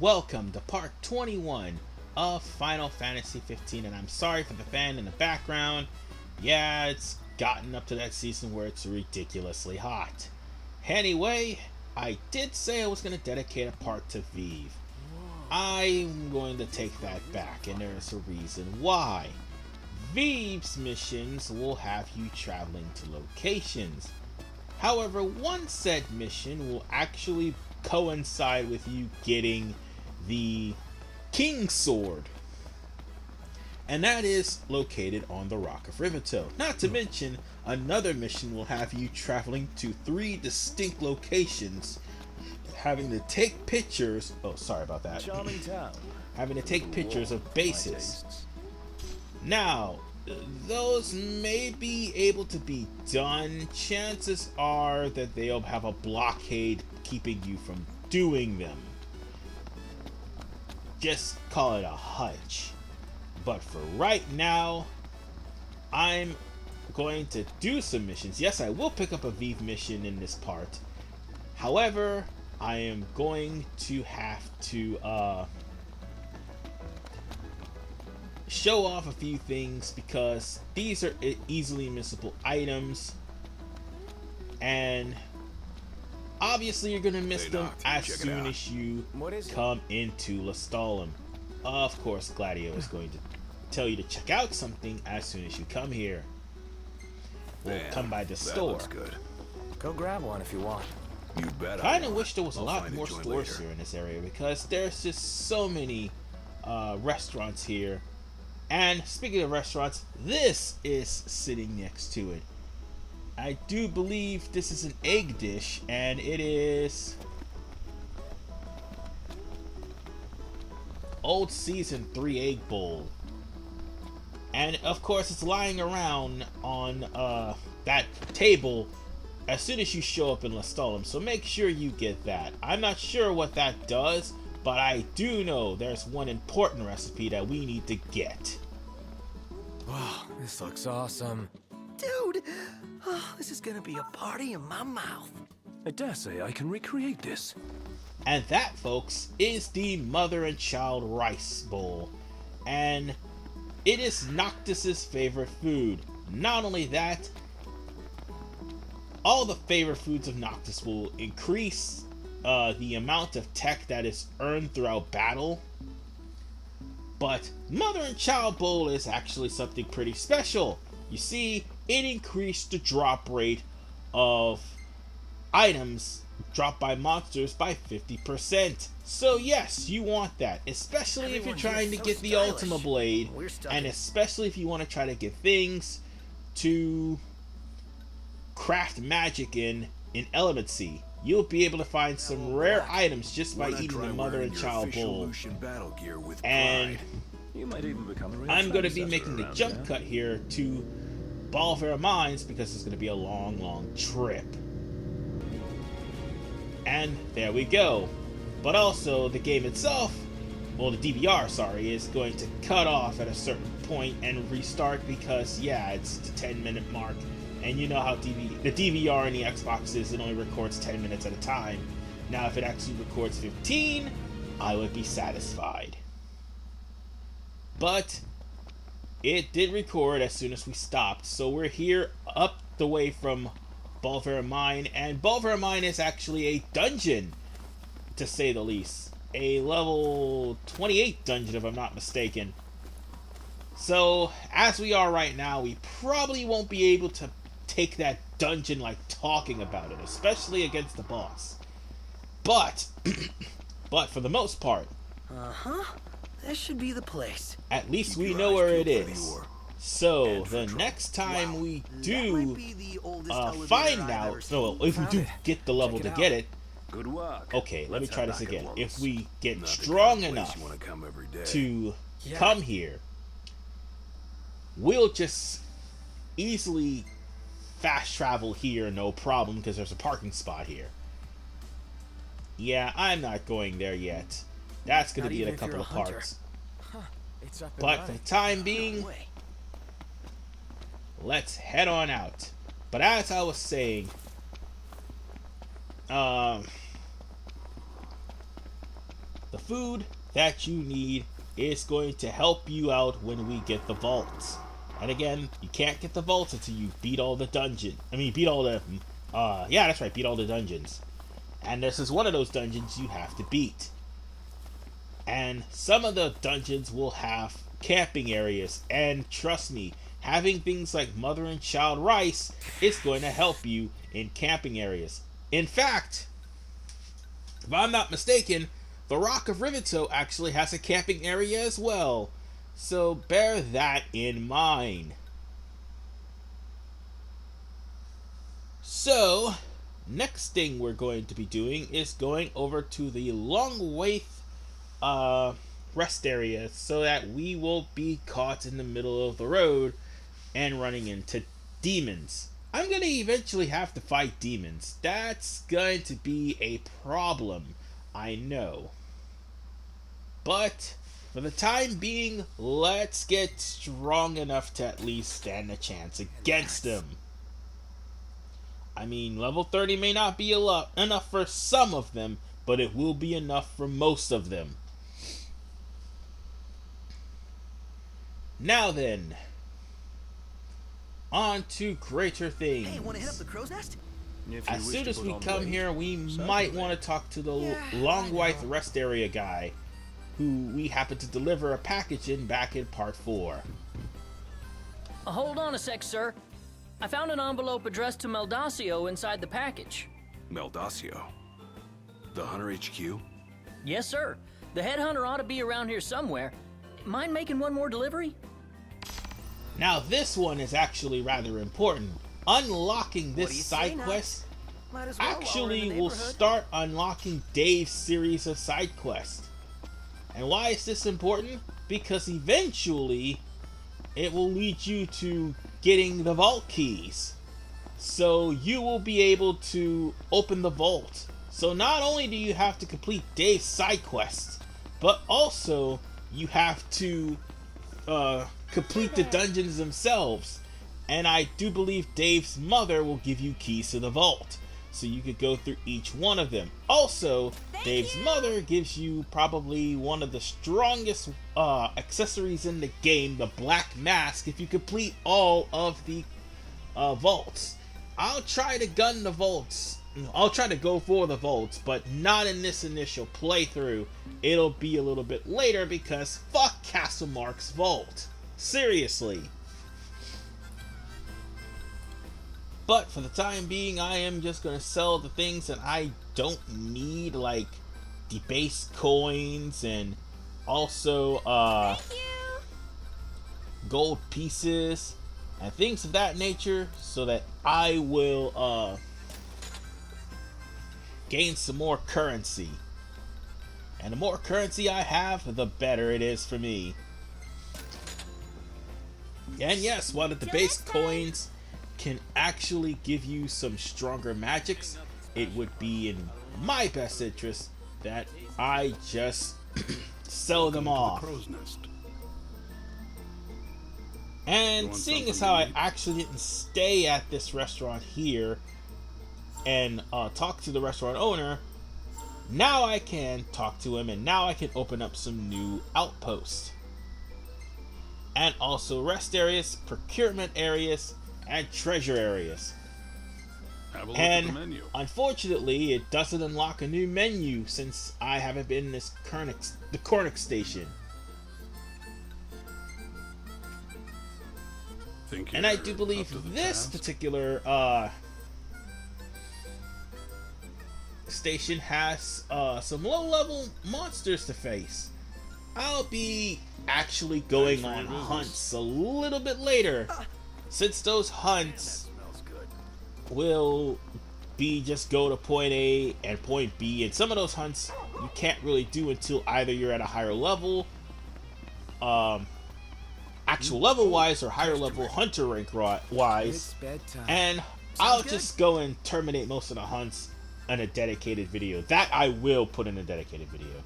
Welcome to part 21 of Final Fantasy 15, and I'm sorry for the fan in the background. Yeah, it's gotten up to that season where it's ridiculously hot. Anyway, I did say I was going to dedicate a part to Vive. I'm going to take that back, and there's a reason why. Vive's missions will have you traveling to locations. However, one said mission will actually coincide with you getting the King's Sword. And that is located on the Rock of Rivito. Not to mention, another mission will have you traveling to 3 distinct locations, having to take pictures. Oh, sorry about that. Charming town. Having to take pictures of bases. Now, those may be able to be done. Chances are that they'll have a blockade keeping you from doing them. Just call it a hunch. But for right now, I'm going to do some missions. Yes, I will pick up a Vive mission in this part. However, I am going to have to show off a few things because these are easily missable items, and obviously you're gonna miss them as soon as you come into Lestalem. Of course, Gladio is going to tell you to check out something as soon as you come here. We'll come by the store. Looks good. Go grab one if you want. You bet. Kinda wish there was a lot more stores here in this area because there's just so many restaurants here. And speaking of restaurants, this is sitting next to it. I do believe this is an egg dish, and it is Old Season 3 egg bowl. And of course, it's lying around on that table as soon as you show up in Lestalem, so make sure you get that. I'm not sure what that does, but I do know there's one important recipe that we need to get. Wow, this looks awesome. Dude, this is gonna be a party in my mouth. I dare say I can recreate this. And that, folks, is the Mother and Child Rice Bowl. And it is Noctis's favorite food. Not only that, all the favorite foods of Noctis will increase the amount of tech that is earned throughout battle. But Mother and Child Bowl is actually something pretty special. You see, it increased the drop rate of items dropped by monsters by 50%. So yes, you want that, especially if you're trying to get the Ultima Blade, and especially if you want to try to get things to craft magic in Elemency. You'll be able to find some rare items just by eating the Mother and Child Bowl. And You might even become a real I'm going to be trendsetter making the around jump here. cut here to Balvera Mines because it's going to be a long, long trip. And there we go. But also, the game itself, well, the DVR, sorry, is going to cut off at a certain point and restart because, yeah, it's the 10-minute mark. And you know how the DVR in the Xbox is, it only records 10 minutes at a time. Now, if it actually records 15, I would be satisfied. But it did record as soon as we stopped, so we're here up the way from Balvera Mine, and Balvera Mine is actually a dungeon, to say the least. A level 28 dungeon, if I'm not mistaken. So, as we are right now, we probably won't be able to take that dungeon like talking about it, especially against the boss. But, but for the most part, This should be the place. at least we know where it is. So, the next time we do find out, no, if we do get the level to get it, Good work. okay, let me Let's try head this back again. at If once. we get Not the strong kind of place enough you wanna come every day. to come here, we'll just easily fast travel here, no problem, because there's a parking spot here. Yeah, I'm not going there yet. That's going to be in a couple of parts. It's up and But for running. the time being, let's head on out. But as I was saying, the food that you need is going to help you out when we get the vaults. And again, you can't get the vaults until you beat all the dungeons. Beat all the, yeah, that's right, beat all the dungeons. And this is one of those dungeons you have to beat. And some of the dungeons will have camping areas, and trust me, having things like mother and child rice is going to help you in camping areas. In fact, if I'm not mistaken, the Rock of Rivito actually has a camping area as well, so bear that in mind. So, next thing we're going to be doing is going over to the Longwaith rest area, so that we will be caught in the middle of the road and running into demons. I'm going to eventually have to fight demons. That's going to be a problem, I know. But for the time being, let's get strong enough to at least stand a chance against them. I mean, level 30 may not be enough for some of them, but it will be enough for most of them. Now then, on to greater things. Hey, wanna hit up the crow's nest? As soon as we come here, we might want to talk to the Longwaith rest area guy, who we happened to deliver a package in back in part 4. Hold on a sec, sir. I found an envelope addressed to Meldacio inside the package. Meldacio? The Hunter HQ? Yes, sir. The headhunter ought to be around here somewhere. Mind making one more delivery? Now this one is actually rather important. Unlocking this side quest actually will start unlocking Dave's series of side quests. And why is this important? Because eventually it will lead you to getting the vault keys. So you will be able to open the vault. So not only do you have to complete Dave's side quests, but also you have to complete the dungeons themselves. And I do believe Dave's mother will give you keys to the vault, so you could go through each one of them. Also, Dave's mother gives you probably one of the strongest accessories in the game, the Black Mask, if you complete all of the vaults. I'll try to gun the vaults. I'll try to go for the vaults, but not in this initial playthrough. It'll be a little bit later because fuck Castlemark's vault. Seriously. But for the time being, I am just going to sell the things that I don't need, like debased coins and also gold pieces and things of that nature, so that I will gain some more currency. And the more currency I have, the better it is for me. And yes, while the debased coins can actually give you some stronger magics, it would be in my best interest that I just sell them off. And seeing as how I actually didn't stay at this restaurant here and talk to the restaurant owner, now I can talk to him, and now I can open up some new outposts. And also rest areas, procurement areas, and treasure areas. Have a look and at the menu. Unfortunately, it doesn't unlock a new menu since I haven't been in the Cornix station. And I do believe this particular station has some low-level monsters to face. I'll be actually going on hunts a little bit later, since those hunts will be just go to point A and point B, and some of those hunts you can't really do until either you're at a higher level, actual level wise, or higher level hunter rank wise. And I'll just go and terminate most of the hunts in a dedicated video. That I will put in a dedicated video.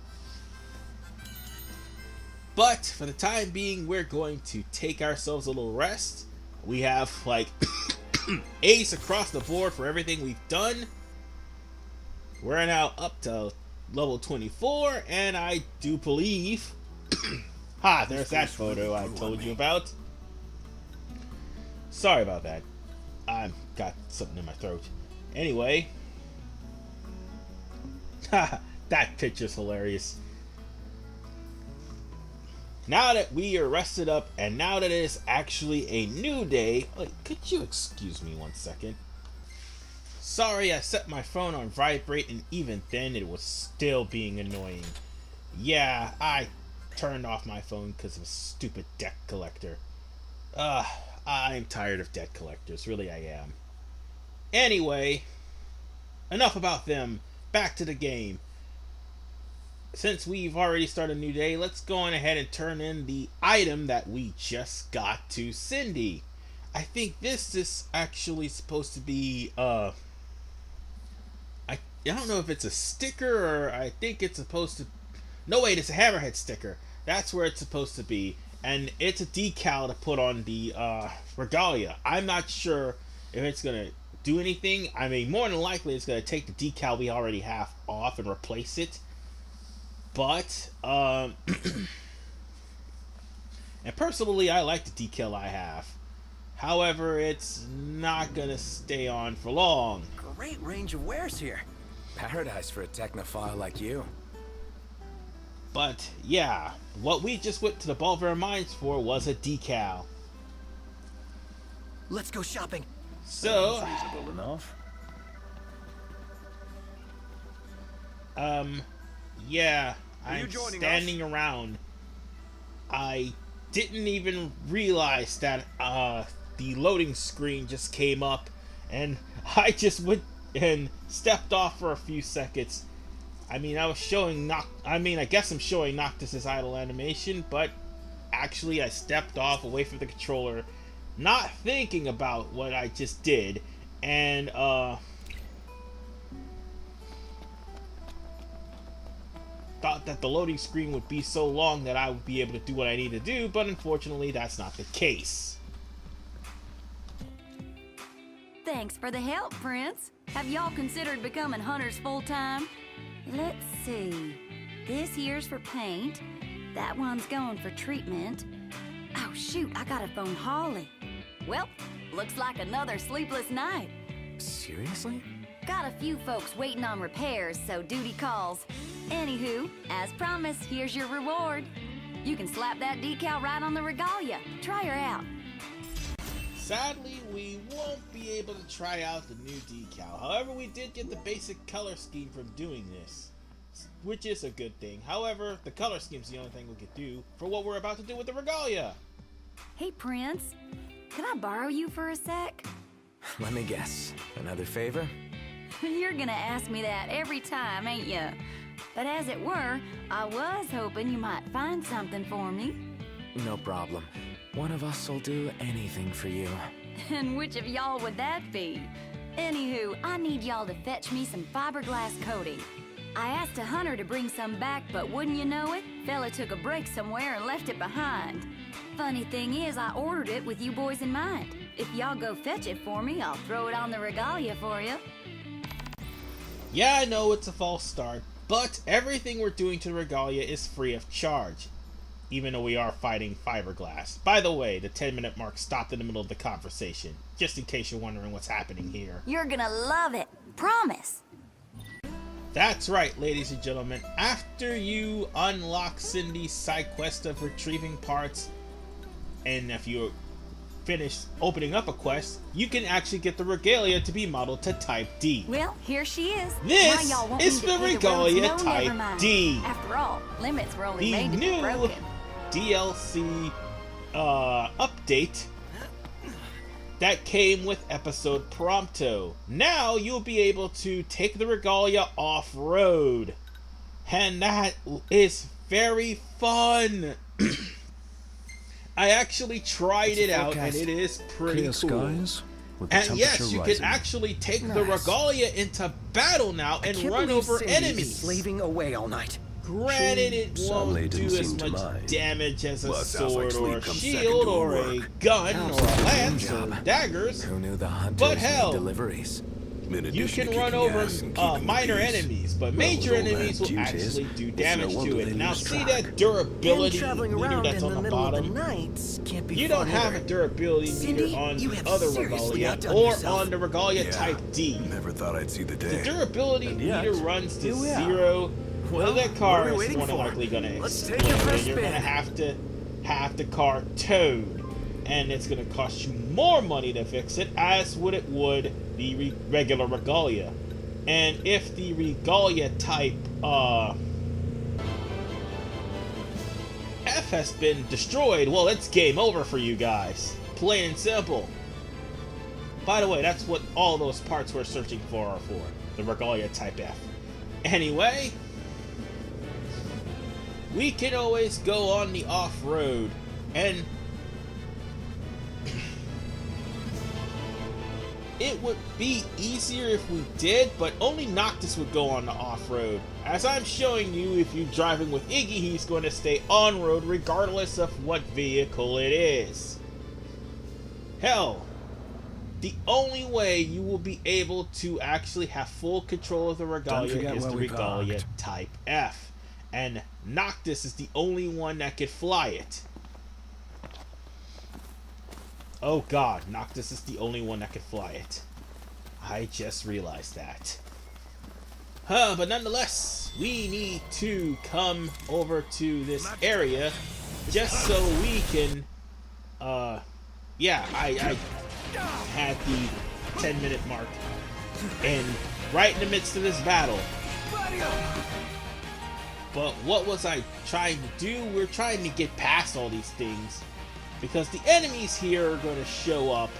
But for the time being, we're going to take ourselves a little rest. We have like A's across the board for everything we've done. We're now up to level 24, and I do believe... there's that photo I told you about. Sorry about that. I've got something in my throat. Anyway. That picture's hilarious. Now that we are rested up, and now that it is actually a new day... Wait, could you excuse me 1 second? Sorry, I set my phone on vibrate, and even then it was still being annoying. Yeah, I turned off my phone because of a stupid debt collector. I'm tired of debt collectors, really I am. Anyway, enough about them. Back to the game. Since we've already started a new day, let's go on ahead and turn in the item that we just got to Cindy. I think this is actually supposed to be, I don't know if it's a sticker or I think it's supposed to... No, wait, it's a Hammerhead sticker. That's where it's supposed to be. And it's a decal to put on the Regalia. I'm not sure if it's going to do anything. I mean, more than likely it's going to take the decal we already have off and replace it. But, and personally, I like the decal I have. However, it's not going to stay on for long. Great range of wares here. Paradise for a technophile like you. But, yeah, what we just went to the Bolivar Mines for was a decal. Let's go shopping. So, Reasonable enough. yeah, Are you I'm joining standing around. I didn't even realize that the loading screen just came up, and I just went and stepped off for a few seconds. I mean, I guess I'm showing Noctis's idle animation, but actually I stepped off away from the controller, not thinking about what I just did, and thought that the loading screen would be so long that I would be able to do what I need to do, but unfortunately that's not the case. Thanks for the help, Prince. Have y'all considered becoming hunters full-time? Let's see. This here's for paint. That one's going for treatment. Oh, shoot, I gotta phone Holly. Well, looks like another sleepless night. Seriously? Got a few folks waiting on repairs, so duty calls. Anywho, as promised, here's your reward. You can slap that decal right on the Regalia. Try her out. Sadly, we won't be able to try out the new decal. However, we did get the basic color scheme from doing this, which is a good thing. However, the color scheme's the only thing we could do for what we're about to do with the Regalia. Hey, Prince. Can I borrow you for a sec? Let me guess. Another favor? You're gonna ask me that every time, ain't ya? But as it were, I was hoping you might find something for me. No problem. One of us will do anything for you. And which of y'all would that be? Anywho, I need y'all to fetch me some fiberglass coating. I asked a hunter to bring some back, but wouldn't you know it, fella took a break somewhere and left it behind. Funny thing is, I ordered it with you boys in mind. If y'all go fetch it for me, I'll throw it on the Regalia for you. Yeah, I know it's a false start, but everything we're doing to the Regalia is free of charge, even though we are fighting fiberglass. By the way, the 10-minute mark stopped in the middle of the conversation, just in case you're wondering what's happening here. You're gonna love it. Promise. That's right, ladies and gentlemen. After you unlock Cindy's side quest of retrieving parts, and if you finish opening up a quest, you can actually get the Regalia to be modeled to Type D. Well, here she is. This now y'all won't is need to the pay Regalia roads. No, never Type mind. D. After all, limits were only The made to be new broken. DLC update that came with episode Prompto. Now you'll be able to take the Regalia off-road, and that is very fun. I actually tried it out, and it is pretty Clear cool. skies with the And temperature yes, you rising. can actually take the Regalia into battle now and Can't run believe over Cindy enemies. is slaving away all night. Granted, it Sadly won't do didn't as seem to much mind. damage as a Well, it sounds like sword or sleep a comes second shield to or a work. gun or a lance or job. daggers. Who knew the hunters But made hell, deliveries? you can run over minor enemies, but major enemies will actually do damage to it. Now see that durability meter that's on the bottom? You don't have a durability meter on the other Regalia or on the Regalia Type D. Never thought I'd see the day. The durability meter runs to 0. Well, that car is more than likely going to explode, and you're going to have the car towed, and it's going to cost you more money to fix it, as would the regular Regalia. And if the Regalia Type F has been destroyed, well, it's game over for you guys. Plain and simple. By the way, that's what all those parts we're searching for are for. The Regalia Type F. Anyway, we can always go on the off-road, and it would be easier if we did, but only Noctis would go on the off-road. As I'm showing you, if you're driving with Iggy, he's going to stay on-road regardless of what vehicle it is. Hell, the only way you will be able to actually have full control of the Regalia is the Regalia Type F. And Noctis is the only one that could fly it. Oh god, Noctis is the only one that could fly it. I just realized that. But nonetheless, we need to come over to this area just so we can, yeah, I had the 10-minute mark, and right in the midst of this battle. But what was I trying to do? We're trying to get past all these things, because the enemies here are going to show up.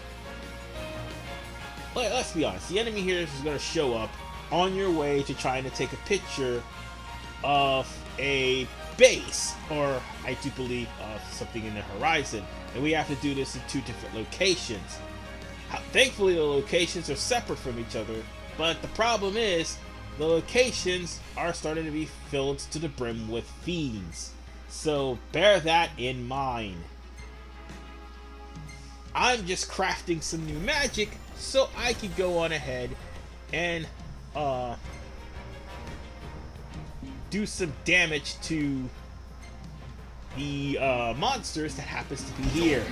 Well, let's be honest, the enemy here is going to show up on your way to trying to take a picture of a base, or I do believe of something in the horizon, and we have to do this in 2 different locations. Thankfully, the locations are separate from each other, but the problem is the locations are starting to be filled to the brim with fiends. So bear that in mind. I'm just crafting some new magic so I can go on ahead and do some damage to the monsters that happens to be here.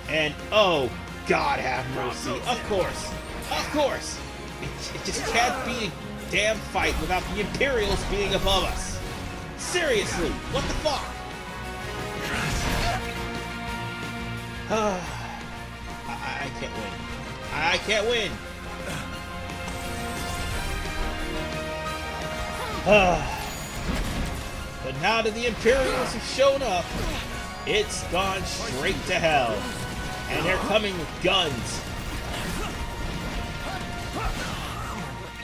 And oh, God have mercy. Of course. It just can't be a damn fight without the Imperials being above us. Seriously, what the fuck? I can't win. I can't win. But now that the Imperials have shown up, it's gone straight to hell. And they're coming with guns.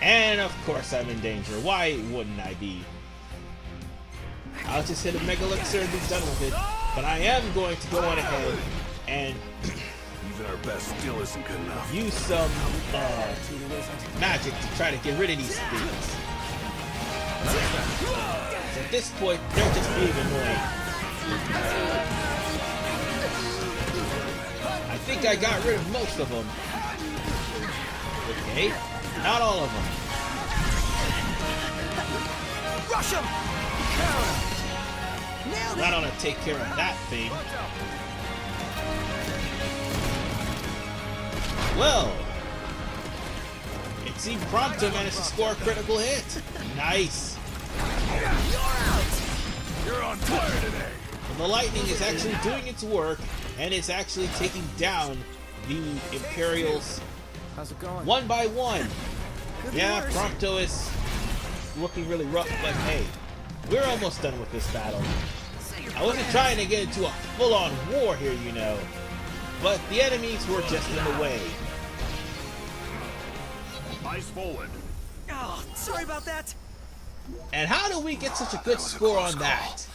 And of course I'm in danger. Why wouldn't I be? I'll just hit a Mega Elixir and be done with it. But I am going to go on ahead and even our best still isn't good enough. Use some magic to try to get rid of these things. So at this point, they're just being annoying. I think I got rid of most of them. Okay, not all of them. Rush him! That ought to take care of that thing. Well, it seemed Prompto managed to score a critical hit. Nice. You're on fire today. The lightning is actually doing its work, and it's actually taking down the Imperials How's it going? one by one. Yeah, Prompto is looking really rough, but hey, we're almost done with this battle. I wasn't trying to get into a full-on war here, you know, but the enemies were just in the way. Eyes forward. Oh, sorry about that. And how do we get such a good score on that?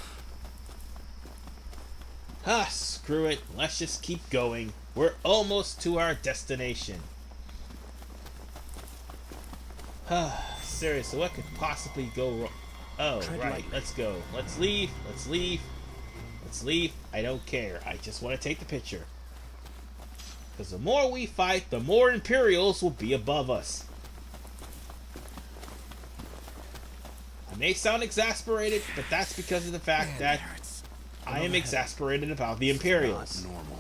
Ah, screw it. Let's just keep going. We're almost to our destination. Seriously, what could possibly go wrong? Oh, right. Let's go. Let's leave. Let's leave. Let's leave. I don't care. I just want to take the picture. Because the more we fight, the more Imperials will be above us. I may sound exasperated, but that's because of the fact that I am exasperated about the Imperials. Normal.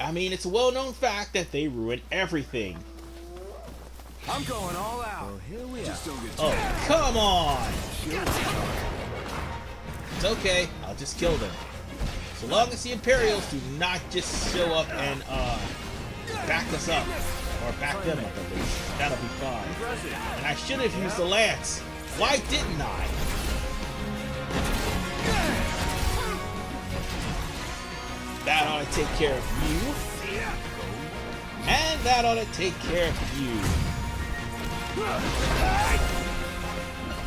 I mean, it's a well-known fact that they ruin everything. I'm going all out. Oh, here we are. Just don't get Oh, come on! It's okay, I'll just kill them. So long as the Imperials do not just show up and back us up, or back them up at least, that'll be fine. And I should have used the lance. Why didn't I? That ought to take care of you. And that ought to take care of you.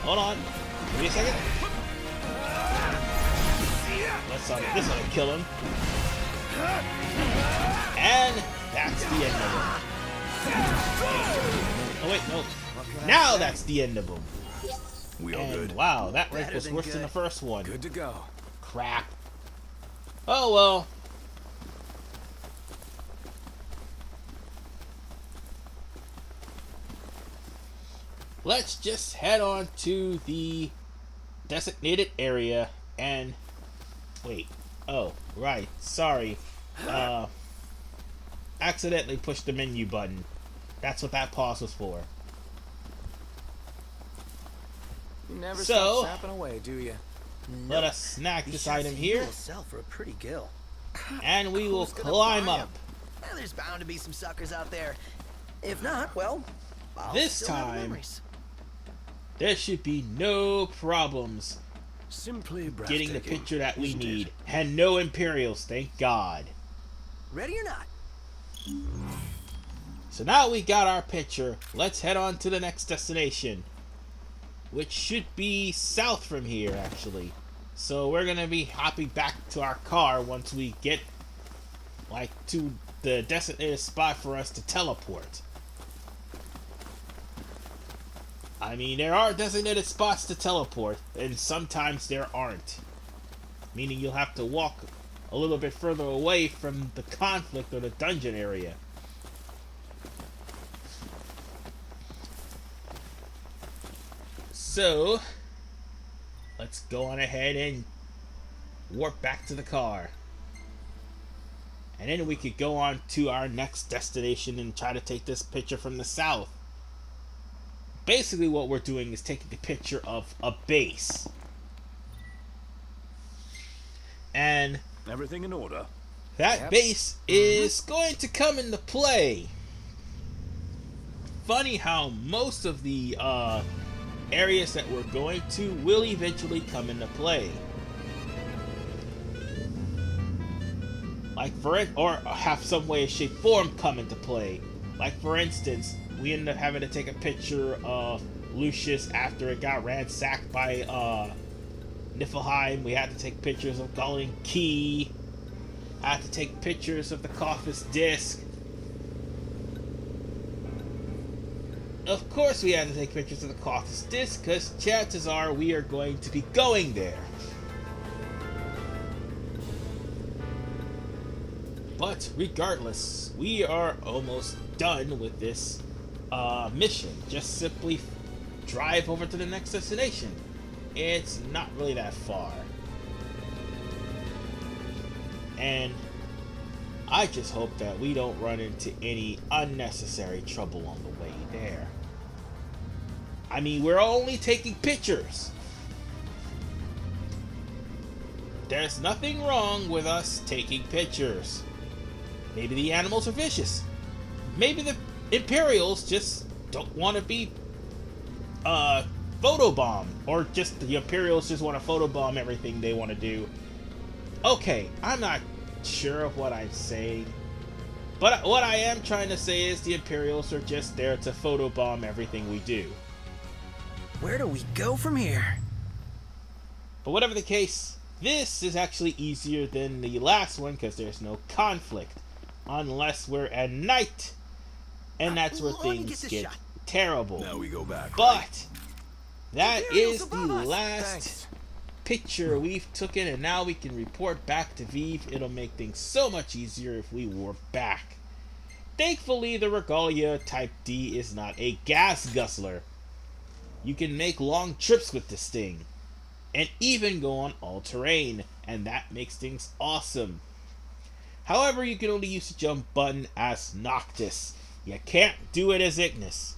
Hold on. Give me a second. This ought to kill him. And that's the end of him. Oh wait, no. Now that's the end of him. We all And good. wow, that rank Better was than worse than good. the first one. Good to go. Crap. Oh well. Let's just head on to the designated area and wait. Oh, right. Sorry. Accidentally pushed the menu button. That's what that pause was for. You never So- stop sapping away, do you? Let us snag this item here, will sell for a pretty gill. and we will Who's gonna climb buy 'em? up. Well, there's bound to be some suckers out there. If not, well, I'll This still have time- memories. There should be no problems Simply getting the breathtaking, picture that we isn't it? need. And no Imperials, thank God. Ready or not? So now we got our picture, let's head on to the next destination. Which should be south from here, actually. So we're gonna be hopping back to our car once we get, like, to the designated spot for us to teleport. I mean, there are designated spots to teleport, and sometimes there aren't. Meaning you'll have to walk a little bit further away from the conflict or the dungeon area. So, let's go on ahead and warp back to the car. And then we could go on to our next destination and try to take this picture from the south. Basically what we're doing is taking a picture of a base. And Everything in order. that base is going to come into play. Funny how most of the areas that we're going to will eventually come into play. Like or have some way, shape, form come into play. Like for instance, we ended up having to take a picture of Lucius after it got ransacked by Niflheim. We had to take pictures of Gullen Key. I had to take pictures of the Coffis disc. Of course we had to take pictures of the Coffis disc, because chances are we are going to be going there. But regardless, we are almost done with this mission. Just simply drive over to the next destination. It's not really that far. And I just hope that we don't run into any unnecessary trouble on the way there. I mean, we're only taking pictures. There's nothing wrong with us taking pictures. Maybe the animals are vicious. Maybe the Imperials just don't want to be photobombed, or just the Imperials just want to photobomb everything they want to do. Okay, I'm not sure of what I'm saying, but what I am trying to say is the Imperials are just there to photobomb everything we do. Where do we go from here? But whatever the case, this is actually easier than the last one because there's no conflict. Unless we're at night. And that's where let me get things this get shot. terrible. Now we go back. right? But that Imperials is the above us. last Thanks. picture we've taken, and now we can report back to Vive. It'll make things so much easier if we warp back. Thankfully, the Regalia Type D is not a gas guzzler. You can make long trips with this thing, and even go on all-terrain, and that makes things awesome. However, you can only use the jump button as Noctis. You can't do it as Ignis,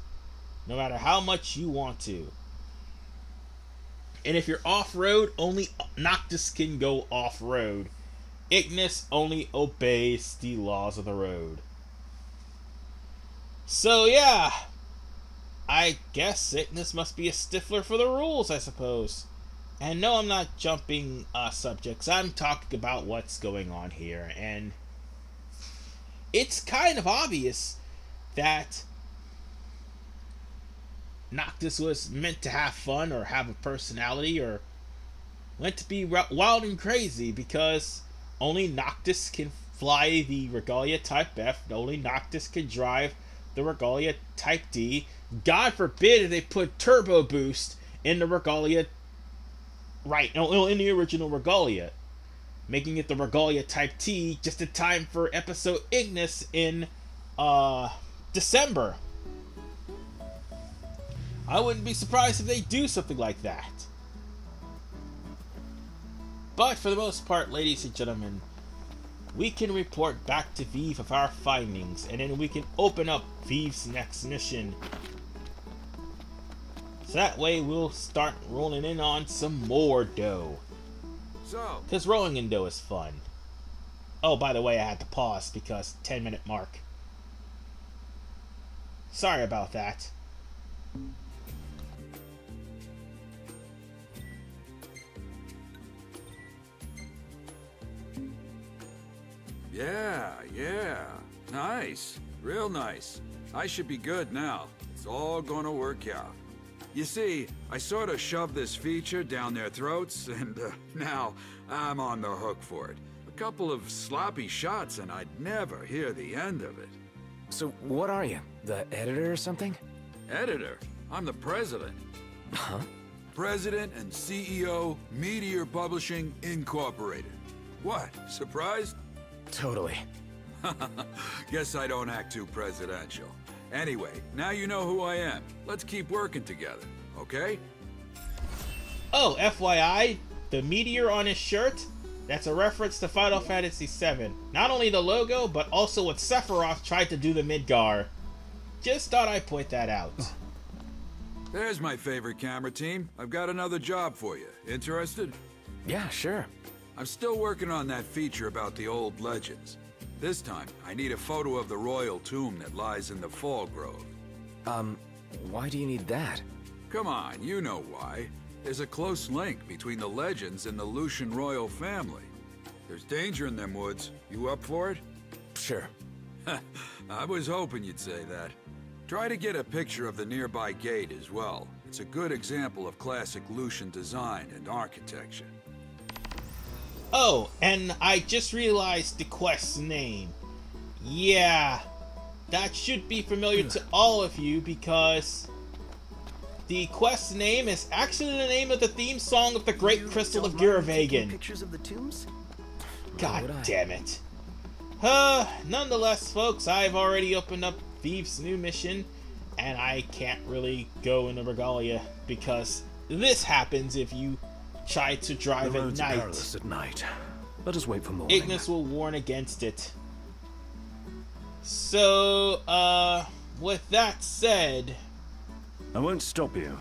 no matter how much you want to. And if you're off-road, only Noctis can go off-road. Ignis only obeys the laws of the road. So yeah, I guess Ignis must be a stickler for the rules, I suppose. And no, I'm not jumping subjects. I'm talking about what's going on here. And it's kind of obvious that Noctis was meant to have fun or have a personality or meant to be wild and crazy, because only Noctis can fly the Regalia Type F. Only Noctis can drive the Regalia Type D. God forbid if they put turbo boost in the Regalia, right, no, in the original Regalia, making it the Regalia Type T just in time for episode Ignis in December. I wouldn't be surprised if they do something like that. But for the most part, ladies and gentlemen, we can report back to Vive of our findings, and then we can open up Vive's next mission. So that way we'll start rolling in on some more dough. So, Because rolling in dough is fun. Oh, by the way, I had to pause because 10-minute mark. Sorry about that. yeah. Nice. Real nice. I should be good now. It's all gonna work out. You see, I sort of shoved this feature down their throats, and now I'm on the hook for it. A couple of sloppy shots and I'd never hear the end of it. So what are you? The editor or something? Editor? I'm the president. Huh? President and CEO, Meteor Publishing Incorporated. What? Surprised? Totally. Guess I don't act too presidential. Anyway, now you know who I am. Let's keep working together, okay? Oh, FYI, the meteor on his shirt, that's a reference to Final Fantasy VII. Not only the logo, but also what Sephiroth tried to do to Midgar. Just thought I'd point that out. There's my favorite camera team. I've got another job for you. Interested? Yeah, sure. I'm still working on that feature about the old legends. This time, I need a photo of the royal tomb that lies in the Fall Grove. Why do you need that? Come on, you know why. There's a close link between the legends and the Lucian royal family. There's danger in them woods. You up for it? Sure. I was hoping you'd say that. Try to get a picture of the nearby gate as well. It's a good example of classic Lucian design and architecture. Oh, and I just realized the quest's name. Yeah, that should be familiar to all of you because the quest's name is actually the name of the theme song of the Great Crystal of Guravagan. Pictures of the tombs? God damn it. Nonetheless, folks, I've already opened up Vive's new mission, and I can't really go in the Regalia because this happens if you try to drive The at roads are night. perilous at night. Let us wait for morning. Ignis will warn against it. So, with that said, I won't stop you.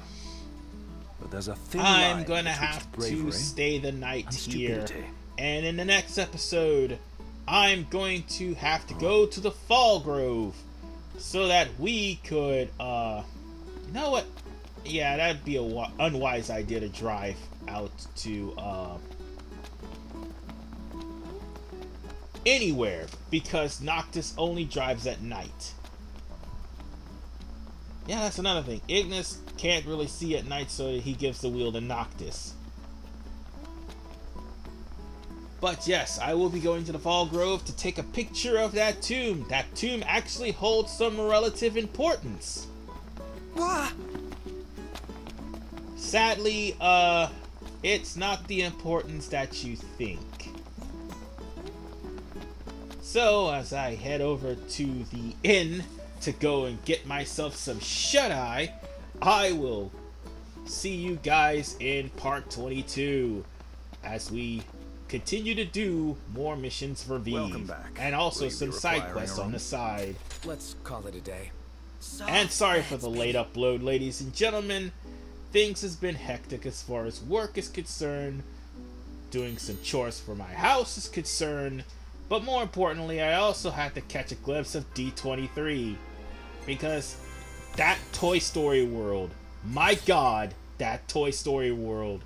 But there's a thin I'm line gonna betwixt have bravery to stay the night and here. stupidity. And in the next episode, I'm going to have to go to the Fall Grove so that we could, you know what? Yeah, that'd be a unwise idea to drive out to, anywhere, because Noctis only drives at night. Yeah, that's another thing. Ignis can't really see at night, so he gives the wheel to Noctis. But yes, I will be going to the Fall Grove to take a picture of that tomb. That tomb actually holds some relative importance. What? Sadly, It's not the importance that you think. So, as I head over to the inn to go and get myself some shut-eye, I will see you guys in part 22 as we continue to do more missions for V. Welcome back. And also Will you some be side requiring quests a on room? the side. Let's call it a day. And sorry for the late upload, ladies and gentlemen. Things has been hectic as far as work is concerned. Doing some chores for my house is concerned. But more importantly, I also had to catch a glimpse of D23. Because that Toy Story world, my god, that Toy Story world,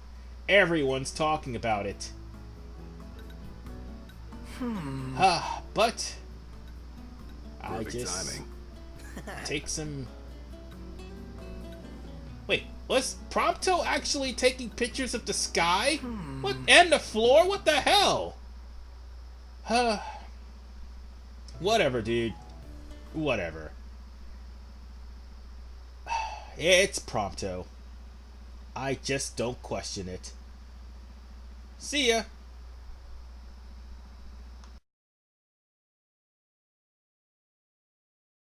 everyone's talking about it. But I Perfect just timing. take some. Wait, was Prompto actually taking pictures of the sky? What, and the floor? What the hell? Whatever, dude. Whatever. It's Prompto. I just don't question it. See ya.